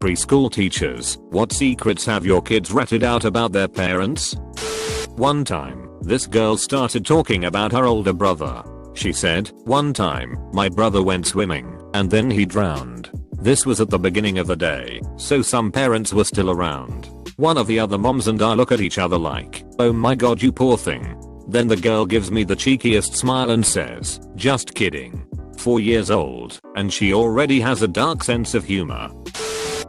Preschool teachers, what secrets have your kids ratted out about their parents? One time, this girl started talking about her older brother. She said, "One time, my brother went swimming, and then he drowned. This was at the beginning of the day, so some parents were still around. One of the other moms and I look at each other like, oh my god, you poor thing." Then the girl gives me the cheekiest smile and says, "Just kidding." 4 years old, and she already has a dark sense of humor.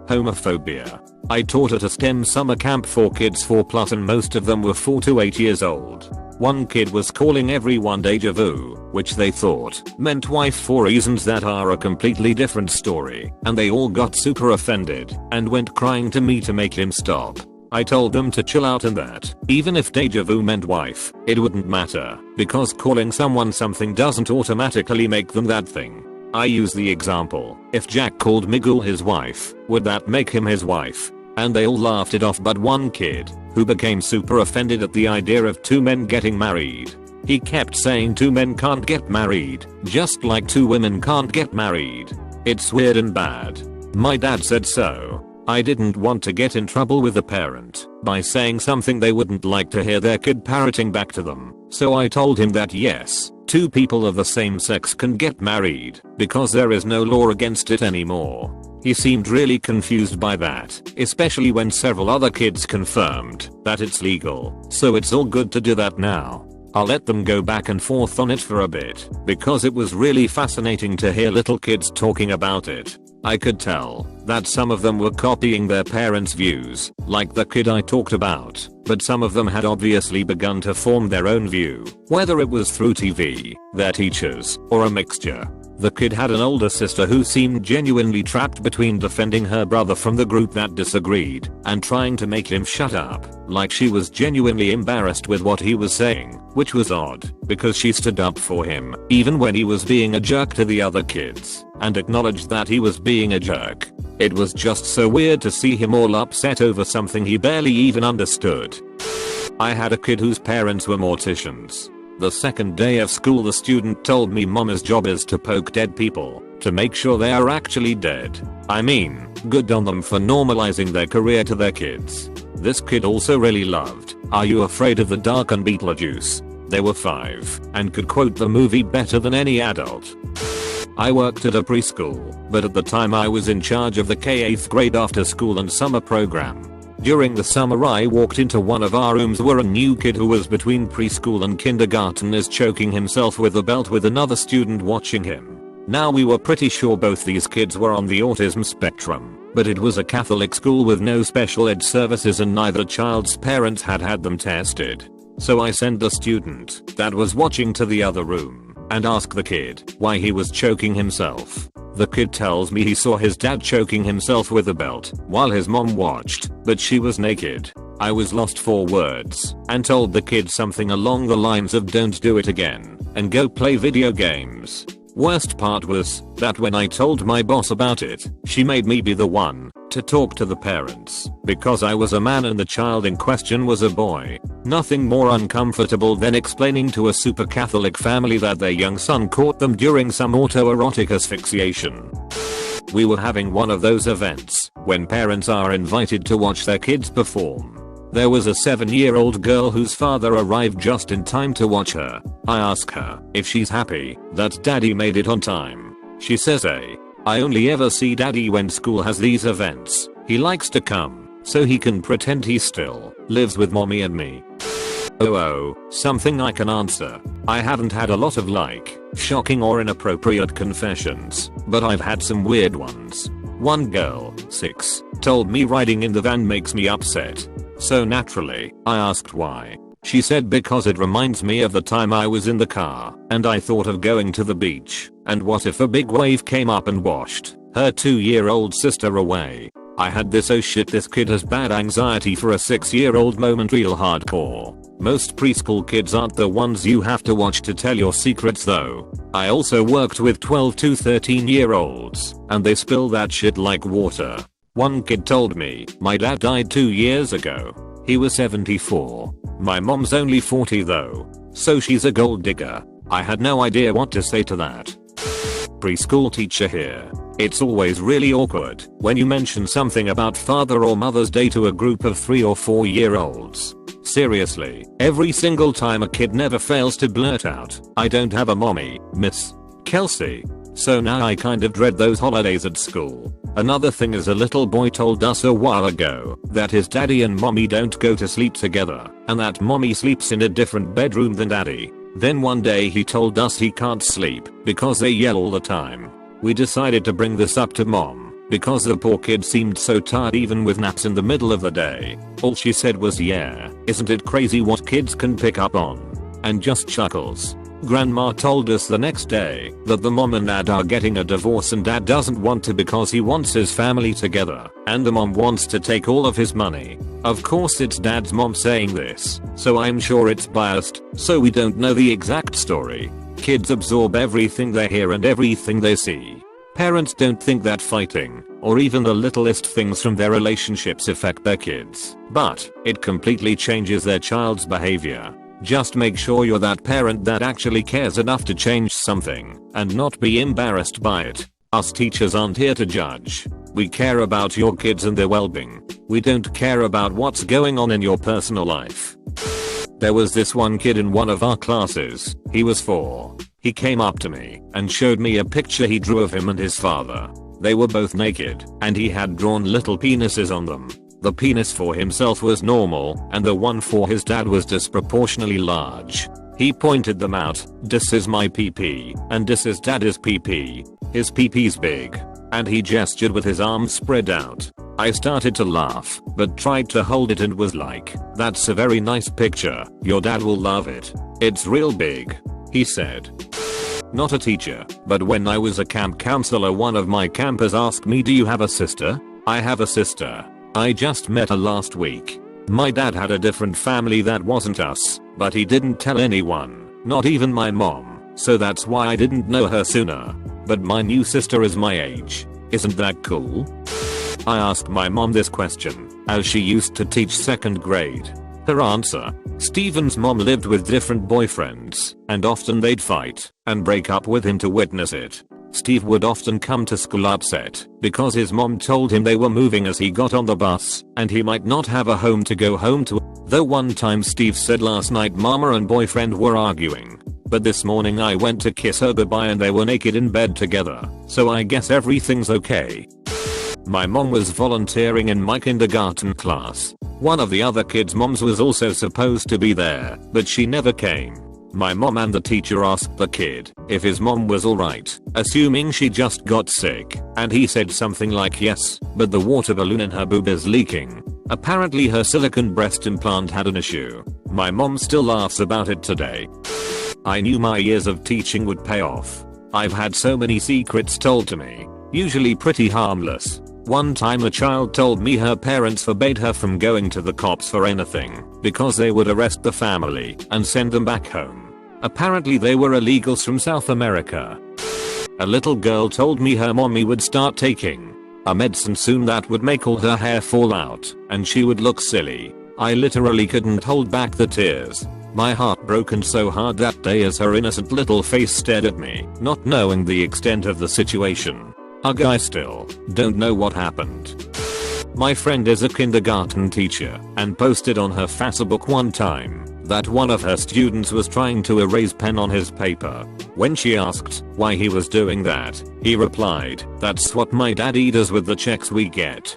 Homophobia. I taught at a STEM summer camp for kids 4+ and most of them were 4 to 8 years old. One kid was calling everyone deja vu, which they thought meant wife for reasons that are a completely different story, and they all got super offended and went crying to me to make him stop. I told them to chill out and that, even if deja vu meant wife, it wouldn't matter, because calling someone something doesn't automatically make them that thing. I use the example, if Jack called Miguel his wife, would that make him his wife? And they all laughed it off but one kid, who became super offended at the idea of 2 men getting married. He kept saying 2 men can't get married, just like 2 women can't get married. It's weird and bad. My dad said so. I didn't want to get in trouble with the parent by saying something they wouldn't like to hear their kid parroting back to them, so I told him that yes, 2 people of the same sex can get married because there is no law against it anymore. He seemed really confused by that, especially when several other kids confirmed that it's legal, so it's all good to do that now. I'll let them go back and forth on it for a bit, because it was really fascinating to hear little kids talking about it. I could tell that some of them were copying their parents' views, like the kid I talked about, but some of them had obviously begun to form their own view, whether it was through TV, their teachers, or a mixture. The kid had an older sister who seemed genuinely trapped between defending her brother from the group that disagreed and trying to make him shut up, like she was genuinely embarrassed with what he was saying, which was odd, because she stood up for him, even when he was being a jerk to the other kids, and acknowledged that he was being a jerk. It was just so weird to see him all upset over something he barely even understood. I had a kid whose parents were morticians. The second day of school the student told me Mama's job is to poke dead people, to make sure they are actually dead. I mean, good on them for normalizing their career to their kids. This kid also really loved Are You Afraid of the Dark and Beetlejuice. They were 5 and could quote the movie better than any adult. I worked at a preschool, but at the time I was in charge of the K-8th grade after school and summer program. During the summer I walked into one of our rooms where a new kid who was between preschool and kindergarten is choking himself with a belt with another student watching him. Now we were pretty sure both these kids were on the autism spectrum, but it was a Catholic school with no special ed services and neither child's parents had had them tested. So I sent the student that was watching to the other room and asked the kid why he was choking himself. The kid tells me he saw his dad choking himself with a belt while his mom watched, but she was naked. I was lost for words and told the kid something along the lines of don't do it again and go play video games. Worst part was that when I told my boss about it, she made me be the one to talk to the parents because I was a man and the child in question was a boy. Nothing more uncomfortable than explaining to a super Catholic family that their young son caught them during some autoerotic asphyxiation. We were having one of those events when parents are invited to watch their kids perform. There was a 7-year-old girl whose father arrived just in time to watch her. I ask her if she's happy that daddy made it on time. She says I only ever see daddy when school has these events. He likes to come so he can pretend he still lives with mommy and me. Oh, something I can answer. I haven't had a lot of shocking or inappropriate confessions, but I've had some weird ones. One girl, 6, told me riding in the van makes me upset. So naturally, I asked why. She said because it reminds me of the time I was in the car and I thought of going to the beach, and what if a big wave came up and washed her 2-year-old sister away. I had this oh shit this kid has bad anxiety for a 6-year-old moment real hardcore. Most preschool kids aren't the ones you have to watch to tell your secrets though. I also worked with 12 to 13-year-olds and they spill that shit like water. One kid told me my dad died 2 years ago. He was 74. My mom's only 40 though, so she's a gold digger. I had no idea what to say to that. Preschool teacher here. It's always really awkward when you mention something about Father or Mother's Day to a group of 3 or 4-year-olds. Seriously, every single time a kid never fails to blurt out, "I don't have a mommy, Miss Kelsey." So now I kind of dread those holidays at school. Another thing is, a little boy told us a while ago that his daddy and mommy don't go to sleep together, and that mommy sleeps in a different bedroom than daddy. Then one day he told us he can't sleep because they yell all the time. We decided to bring this up to mom because the poor kid seemed so tired even with naps in the middle of the day. All she said was, "Yeah, isn't it crazy what kids can pick up on?" and just chuckles. Grandma told us the next day that the mom and dad are getting a divorce, and dad doesn't want to because he wants his family together, and the mom wants to take all of his money. Of course it's dad's mom saying this, so I'm sure it's biased, so we don't know the exact story. Kids absorb everything they hear and everything they see. Parents don't think that fighting, or even the littlest things from their relationships affect their kids, but it completely changes their child's behavior. Just make sure you're that parent that actually cares enough to change something and not be embarrassed by it. Us teachers aren't here to judge. We care about your kids and their well-being. We don't care about what's going on in your personal life. There was this one kid in one of our classes. He was 4. He came up to me and showed me a picture he drew of him and his father. They were both naked, and he had drawn little penises on them. The penis for himself was normal, and the one for his dad was disproportionately large. He pointed them out. "This is my PP, and this is daddy's PP. His PP's big." And he gestured with his arms spread out. I started to laugh, but tried to hold it and was like, "That's a very nice picture. Your dad will love it. It's real big," he said. Not a teacher, but when I was a camp counselor, one of my campers asked me, "Do you have a sister?" I have a sister. I just met her last week. My dad had a different family that wasn't us, but he didn't tell anyone, not even my mom, so that's why I didn't know her sooner. But my new sister is my age. Isn't that cool? I asked my mom this question, as she used to teach 2nd grade. Her answer: Steven's mom lived with different boyfriends, and often they'd fight and break up with him to witness it. Steve would often come to school upset because his mom told him they were moving as he got on the bus and he might not have a home to go home to. Though one time Steve said last night mama and boyfriend were arguing, but this morning I went to kiss her goodbye and they were naked in bed together, so I guess everything's okay. My mom was volunteering in my kindergarten class. One of the other kids' moms was also supposed to be there, but she never came. My mom and the teacher asked the kid if his mom was alright, assuming she just got sick, and he said something like yes, but the water balloon in her boob is leaking. Apparently her silicone breast implant had an issue. My mom still laughs about it today. I knew my years of teaching would pay off. I've had so many secrets told to me, usually pretty harmless. One time a child told me her parents forbade her from going to the cops for anything because they would arrest the family and send them back home. Apparently they were illegals from South America. A little girl told me her mommy would start taking a medicine soon that would make all her hair fall out and she would look silly. I literally couldn't hold back the tears. My heart broke so hard that day as her innocent little face stared at me, not knowing the extent of the situation. I still don't know what happened. My friend is a kindergarten teacher and posted on her Facebook one time that one of her students was trying to erase pen on his paper. When she asked why he was doing that, he replied, "That's what my daddy does with the checks we get."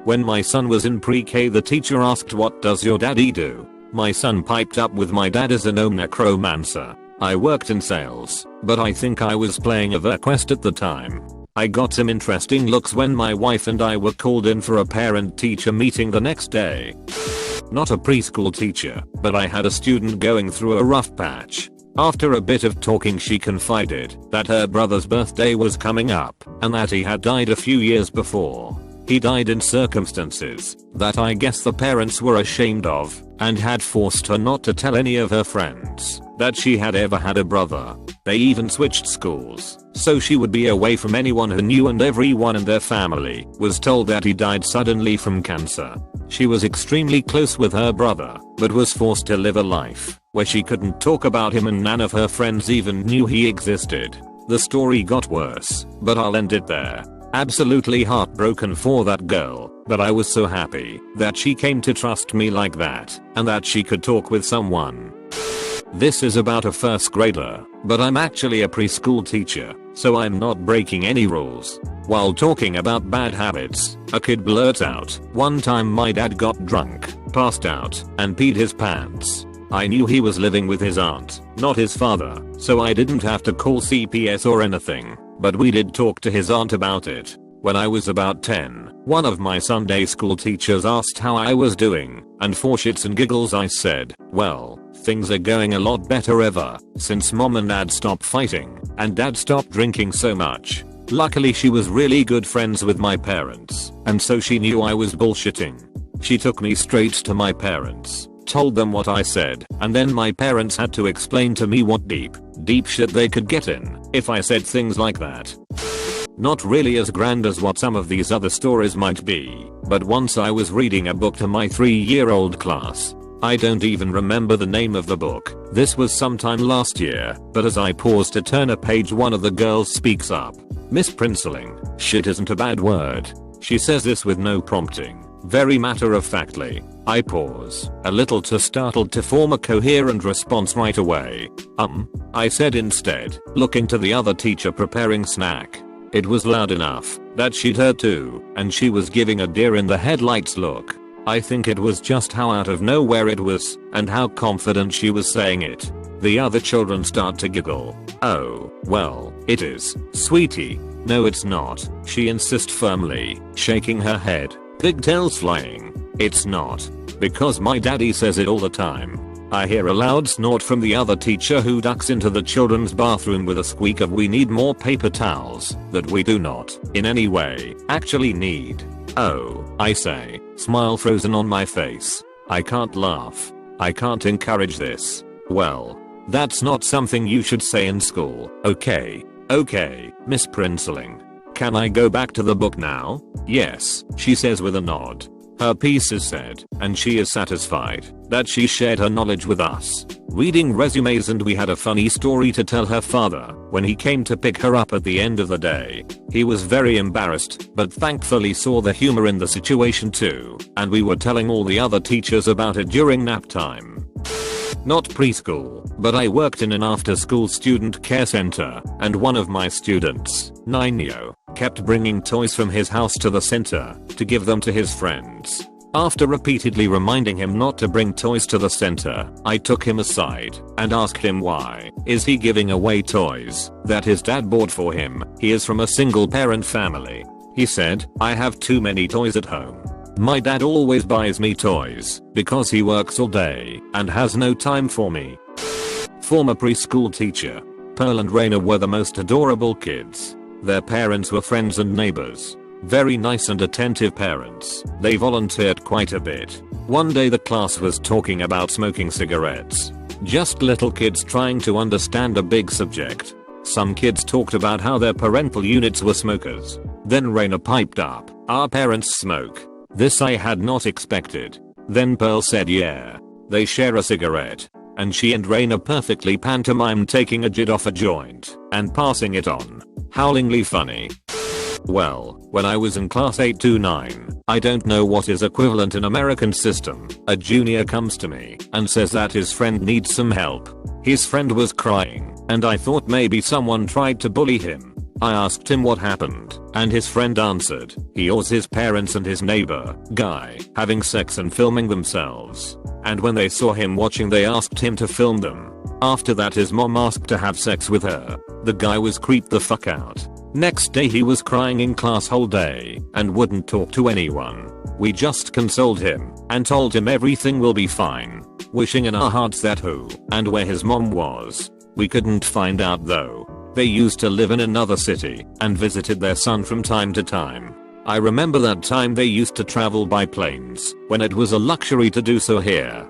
When my son was in pre-K, the teacher asked, "What does your daddy do?" My son piped up with, "My dad is a gnome necromancer. I worked in sales, but I think I was playing a VerQuest at the time." I got some interesting looks when my wife and I were called in for a parent-teacher meeting the next day. Not a preschool teacher, but I had a student going through a rough patch. After a bit of talking, she confided that her brother's birthday was coming up and that he had died a few years before. He died in circumstances that I guess the parents were ashamed of and had forced her not to tell any of her friends that she had ever had a brother. They even switched schools so she would be away from anyone who knew, and everyone in their family was told that he died suddenly from cancer. She was extremely close with her brother, but was forced to live a life where she couldn't talk about him and none of her friends even knew he existed. The story got worse, but I'll end it there. Absolutely heartbroken for that girl, but I was so happy that she came to trust me like that, and that she could talk with someone. This is about a first grader, but I'm actually a preschool teacher, so I'm not breaking any rules. While talking about bad habits, a kid blurts out, "One time my dad got drunk, passed out, and peed his pants." I knew he was living with his aunt, not his father, so I didn't have to call CPS or anything, but we did talk to his aunt about it. When I was about 10, one of my Sunday school teachers asked how I was doing, and for shits and giggles I said, "Well, things are going a lot better ever since mom and dad stopped fighting, and dad stopped drinking so much." Luckily she was really good friends with my parents, and so she knew I was bullshitting. She took me straight to my parents, told them what I said, and then my parents had to explain to me what deep shit they could get in if I said things like that. Not really as grand as what some of these other stories might be, but once I was reading a book to my 3-year-old class. I don't even remember the name of the book. This was sometime last year, but as I paused to turn a page, one of the girls speaks up. "Miss Princeling, shit isn't a bad word." She says this with no prompting, very matter-of-factly. I pause, a little too startled to form a coherent response right away. I said instead, looking to the other teacher preparing snack. It was loud enough that she'd heard too, and she was giving a deer in the headlights look. I think it was just how out of nowhere it was, and how confident she was saying it. The other children start to giggle. "Oh, well, it is, sweetie." "No it's not," she insists firmly, shaking her head, pigtails flying. "It's not. Because my daddy says it all the time." I hear a loud snort from the other teacher, who ducks into the children's bathroom with a squeak of "We need more paper towels," that we do not, in any way, actually need. "Oh," I say, smile frozen on my face. I can't laugh. I can't encourage this. "Well, that's not something you should say in school, okay? Okay, Miss Princeling. Can I go back to the book now?" "Yes," she says with a nod. Her piece is said, and she is satisfied that she shared her knowledge with us. Reading resumes, and we had a funny story to tell her father when he came to pick her up at the end of the day. He was very embarrassed, but thankfully saw the humor in the situation too, and we were telling all the other teachers about it during nap time. Not preschool, but I worked in an after-school student care center, and one of my students, 9-yo, kept bringing toys from his house to the center to give them to his friends. After repeatedly reminding him not to bring toys to the center, I took him aside and asked him why is he giving away toys that his dad bought for him. He is from a single parent family. He said, "I have too many toys at home. My dad always buys me toys because he works all day and has no time for me." Former preschool teacher. Pearl and Raina were the most adorable kids. Their parents were friends and neighbors. Very nice and attentive parents. They volunteered quite a bit. One day the class was talking about smoking cigarettes. Just little kids trying to understand a big subject. Some kids talked about how their parental units were smokers. Then Raina piped up, "Our parents smoke." This I had not expected. Then Pearl said, "Yeah, they share a cigarette." And she and Raina perfectly pantomimed taking a jit off a joint and passing it on. Howlingly funny. Well, when I was in class 8 to 9, I don't know what is equivalent in American system, a junior comes to me and says that his friend needs some help. His friend was crying, and I thought maybe someone tried to bully him. I asked him what happened, and his friend answered, he was his parents and his neighbor, guy, having sex and filming themselves. And when they saw him watching, they asked him to film them. After that his mom asked to have sex with her. The guy was creeped the fuck out. Next day he was crying in class whole day and wouldn't talk to anyone. We just consoled him and told him everything will be fine, wishing in our hearts that who and where his mom was. We couldn't find out though. They used to live in another city and visited their son from time to time. I remember that time they used to travel by planes when it was a luxury to do so here.